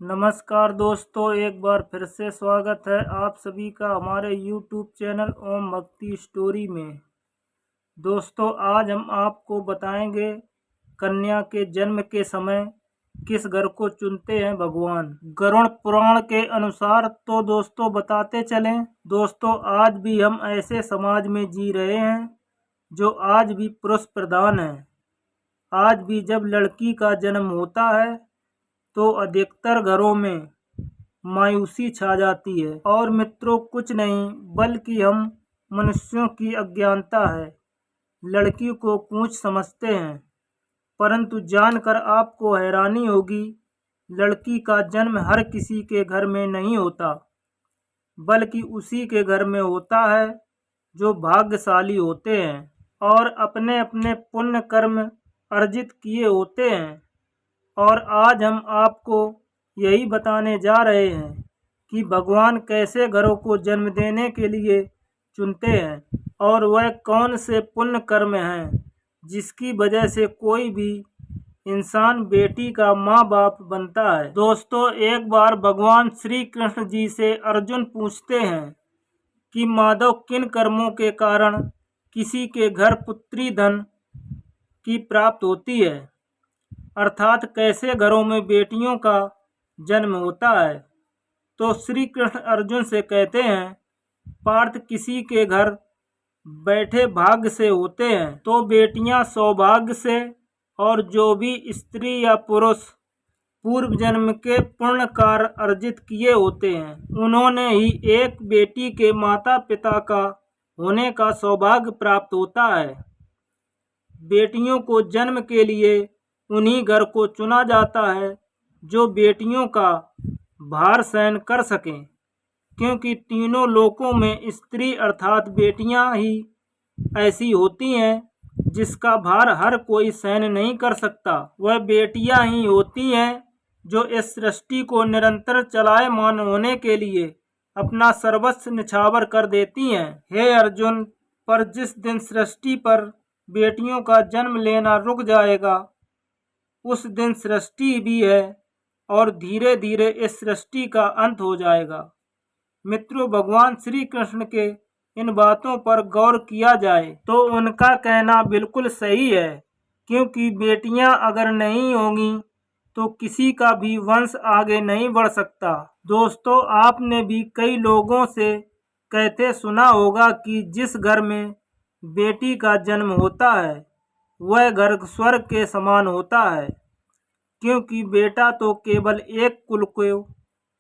नमस्कार दोस्तों, एक बार फिर से स्वागत है आप सभी का हमारे YouTube चैनल ओम भक्ति स्टोरी में। दोस्तों, आज हम आपको बताएंगे कन्या के जन्म के समय किस घर को चुनते हैं भगवान। गरुड़ पुराण के अनुसार तो दोस्तों बताते चलें, दोस्तों आज भी हम ऐसे समाज में जी रहे हैं जो आज भी पुरुष प्रधान है। आज भी जब लड़की का जन्म होता है तो अधिकतर घरों में मायूसी छा जाती है। और मित्रों, कुछ नहीं बल्कि हम मनुष्यों की अज्ञानता है। लड़की को पूंछ समझते हैं, परंतु जानकर आपको हैरानी होगी, लड़की का जन्म हर किसी के घर में नहीं होता, बल्कि उसी के घर में होता है जो भाग्यशाली होते हैं और अपने अपने पुण्य कर्म अर्जित किए होते हैं। और आज हम आपको यही बताने जा रहे हैं कि भगवान कैसे घरों को जन्म देने के लिए चुनते हैं और वह कौन से पुण्य कर्म हैं जिसकी वजह से कोई भी इंसान बेटी का माँ बाप बनता है। दोस्तों, एक बार भगवान श्री कृष्ण जी से अर्जुन पूछते हैं कि माधव किन कर्मों के कारण किसी के घर पुत्री धन की प्राप्त होती है, अर्थात कैसे घरों में बेटियों का जन्म होता है। तो श्री कृष्ण अर्जुन से कहते हैं, पार्थ किसी के घर बैठे भाग्य से होते हैं तो बेटियां सौभाग्य से, और जो भी स्त्री या पुरुष पूर्व जन्म के पुण्य कार्य अर्जित किए होते हैं उन्होंने ही एक बेटी के माता पिता का होने का सौभाग्य प्राप्त होता है। बेटियों को जन्म के लिए उन्हीं घर को चुना जाता है जो बेटियों का भार सहन कर सकें, क्योंकि तीनों लोकों में स्त्री अर्थात बेटियां ही ऐसी होती हैं जिसका भार हर कोई सहन नहीं कर सकता। वह बेटियां ही होती हैं जो इस सृष्टि को निरंतर चलायमान होने के लिए अपना सर्वस्व निछावर कर देती हैं। हे अर्जुन, पर जिस दिन सृष्टि पर बेटियों का जन्म लेना रुक जाएगा उस दिन सृष्टि भी है और धीरे धीरे इस सृष्टि का अंत हो जाएगा। मित्रों, भगवान श्री कृष्ण के इन बातों पर गौर किया जाए तो उनका कहना बिल्कुल सही है, क्योंकि बेटियां अगर नहीं होंगी तो किसी का भी वंश आगे नहीं बढ़ सकता। दोस्तों, आपने भी कई लोगों से कहते सुना होगा कि जिस घर में बेटी का जन्म होता है वह घर स्वर्ग के समान होता है, क्योंकि बेटा तो केवल एक कुल को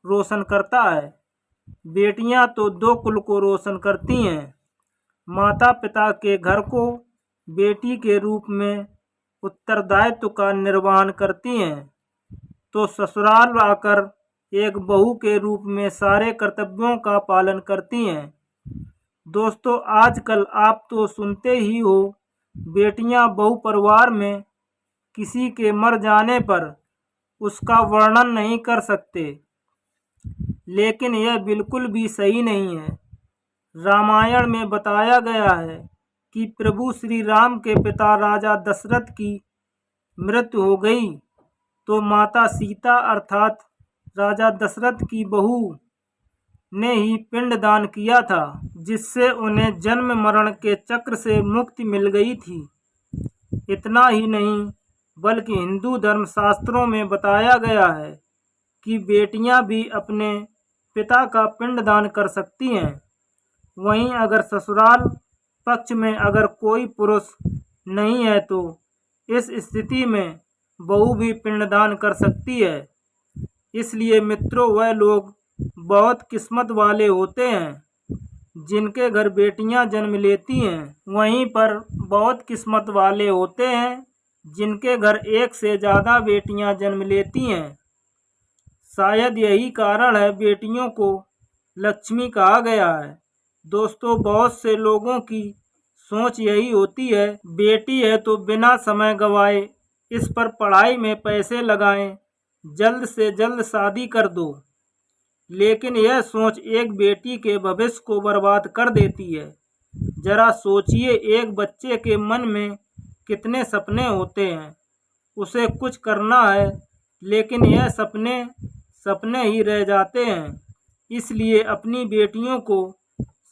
रोशन करता है, बेटियां तो दो कुल को रोशन करती हैं। माता पिता के घर को बेटी के रूप में उत्तरदायित्व का निर्वहन करती हैं, तो ससुराल आकर एक बहू के रूप में सारे कर्तव्यों का पालन करती हैं। दोस्तों, आजकल आप तो सुनते ही हो, बेटियां बहु परिवार में किसी के मर जाने पर उसका वर्णन नहीं कर सकते, लेकिन यह बिल्कुल भी सही नहीं है। रामायण में बताया गया है कि प्रभु श्री राम के पिता राजा दशरथ की मृत्यु हो गई तो माता सीता अर्थात राजा दशरथ की बहू ने ही पिंडदान किया था, जिससे उन्हें जन्म मरण के चक्र से मुक्ति मिल गई थी। इतना ही नहीं, बल्कि हिंदू धर्म शास्त्रों में बताया गया है कि बेटियां भी अपने पिता का पिंडदान कर सकती हैं। वहीं अगर ससुराल पक्ष में अगर कोई पुरुष नहीं है तो इस स्थिति में बहू भी पिंडदान कर सकती है। इसलिए मित्रों, वह लोग बहुत किस्मत वाले होते हैं जिनके घर बेटियां जन्म लेती हैं। वहीं पर बहुत किस्मत वाले होते हैं जिनके घर एक से ज़्यादा बेटियां जन्म लेती हैं। शायद यही कारण है बेटियों को लक्ष्मी कहा गया है। दोस्तों, बहुत से लोगों की सोच यही होती है, बेटी है तो बिना समय गंवाए इस पर पढ़ाई में पैसे लगाएं, जल्द से जल्द शादी कर दो। लेकिन यह सोच एक बेटी के भविष्य को बर्बाद कर देती है। जरा सोचिए, एक बच्चे के मन में कितने सपने होते हैं, उसे कुछ करना है, लेकिन यह सपने सपने ही रह जाते हैं। इसलिए अपनी बेटियों को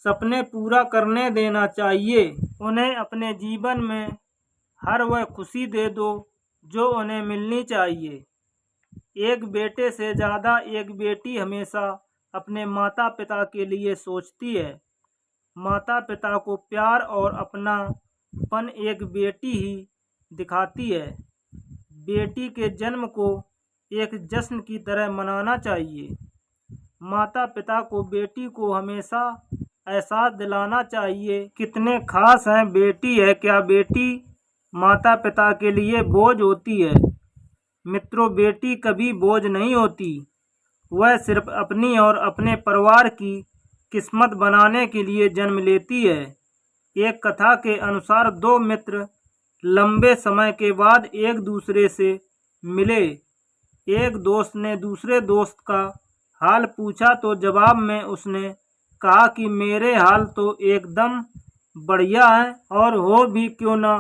सपने पूरा करने देना चाहिए। उन्हें अपने जीवन में हर वह खुशी दे दो जो उन्हें मिलनी चाहिए। एक बेटे से ज़्यादा एक बेटी हमेशा अपने माता पिता के लिए सोचती है। माता पिता को प्यार और अपनापन एक बेटी ही दिखाती है। बेटी के जन्म को एक जश्न की तरह मनाना चाहिए। माता पिता को बेटी को हमेशा एहसास दिलाना चाहिए कितने खास हैं बेटी है। क्या बेटी माता पिता के लिए बोझ होती है? मित्रों, बेटी कभी बोझ नहीं होती। वह सिर्फ अपनी और अपने परिवार की किस्मत बनाने के लिए जन्म लेती है। एक कथा के अनुसार दो मित्र लंबे समय के बाद एक दूसरे से मिले। एक दोस्त ने दूसरे दोस्त का हाल पूछा तो जवाब में उसने कहा कि मेरे हाल तो एकदम बढ़िया है, और हो भी क्यों ना,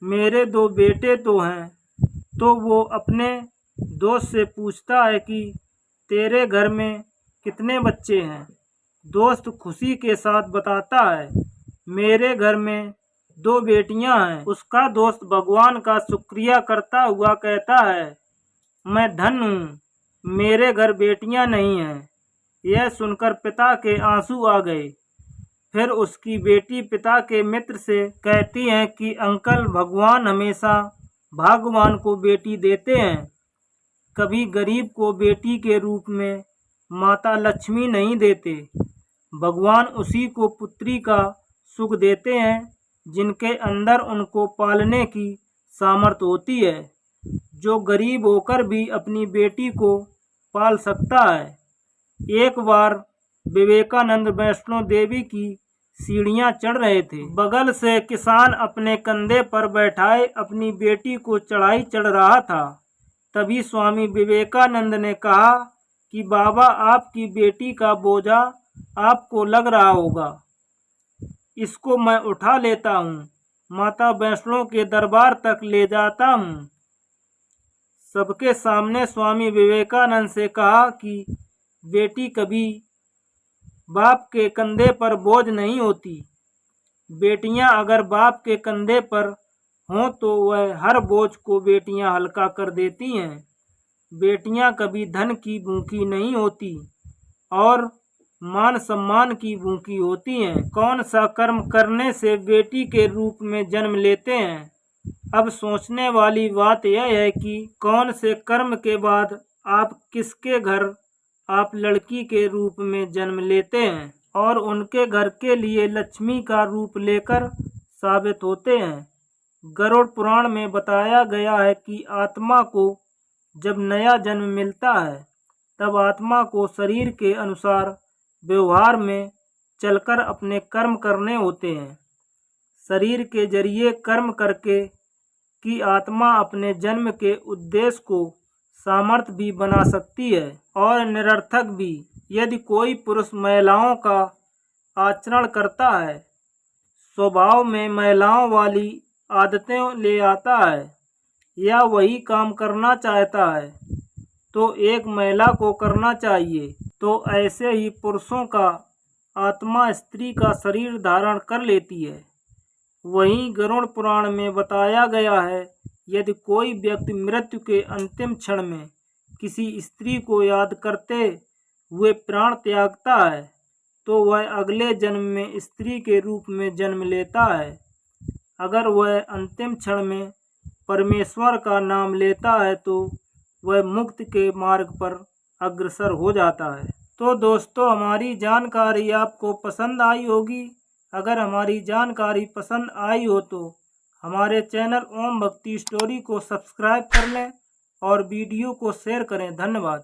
मेरे दो बेटे तो हैं। तो वो अपने दोस्त से पूछता है कि तेरे घर में कितने बच्चे हैं? दोस्त खुशी के साथ बताता है, मेरे घर में 2 बेटियां हैं। उसका दोस्त भगवान का शुक्रिया करता हुआ कहता है, मैं धन्य हूँ, मेरे घर बेटियां नहीं हैं। यह सुनकर पिता के आंसू आ गए। फिर उसकी बेटी पिता के मित्र से कहती है कि अंकल, भगवान हमेशा भाग्यवान को बेटी देते हैं। कभी गरीब को बेटी के रूप में माता लक्ष्मी नहीं देते। भगवान उसी को पुत्री का सुख देते हैं जिनके अंदर उनको पालने की सामर्थ्य होती है, जो गरीब होकर भी अपनी बेटी को पाल सकता है। एक बार विवेकानंद वैष्णो देवी की सीढ़ियां चढ़ रहे थे। बगल से किसान अपने कंधे पर बैठाए अपनी बेटी को चढ़ाई चढ़ रहा था। तभी स्वामी विवेकानंद ने कहा कि बाबा, आपकी बेटी का बोझा आपको लग रहा होगा, इसको मैं उठा लेता हूँ, माता वैष्णो के दरबार तक ले जाता हूँ। सबके सामने स्वामी विवेकानंद से कहा कि बेटी कभी बाप के कंधे पर बोझ नहीं होती। बेटियां अगर बाप के कंधे पर हों तो वह हर बोझ को बेटियां हल्का कर देती हैं। बेटियां कभी धन की भूखी नहीं होती और मान सम्मान की भूखी होती हैं। कौन सा कर्म करने से बेटी के रूप में जन्म लेते हैं? अब सोचने वाली बात यह है कि कौन से कर्म के बाद आप किसके घर आप लड़की के रूप में जन्म लेते हैं और उनके घर के लिए लक्ष्मी का रूप लेकर साबित होते हैं। गरुड़ पुराण में बताया गया है कि आत्मा को जब नया जन्म मिलता है तब आत्मा को शरीर के अनुसार व्यवहार में चलकर अपने कर्म करने होते हैं। शरीर के जरिए कर्म करके कि आत्मा अपने जन्म के उद्देश्य को सामर्थ्य भी बना सकती है और निरर्थक भी। यदि कोई पुरुष महिलाओं का आचरण करता है, स्वभाव में महिलाओं वाली आदतें ले आता है या वही काम करना चाहता है तो एक महिला को करना चाहिए। तो ऐसे ही पुरुषों का आत्मा स्त्री का शरीर धारण कर लेती है। वहीं गरुड़ पुराण में बताया गया है, यदि कोई व्यक्ति मृत्यु के अंतिम क्षण में किसी स्त्री को याद करते हुए प्राण त्यागता है तो वह अगले जन्म में स्त्री के रूप में जन्म लेता है। अगर वह अंतिम क्षण में परमेश्वर का नाम लेता है तो वह मुक्ति के मार्ग पर अग्रसर हो जाता है। तो दोस्तों, हमारी जानकारी आपको पसंद आई होगी। अगर हमारी जानकारी पसंद आई हो तो हमारे चैनल ओम भक्ति स्टोरी को सब्सक्राइब कर लें और वीडियो को शेयर करें। धन्यवाद।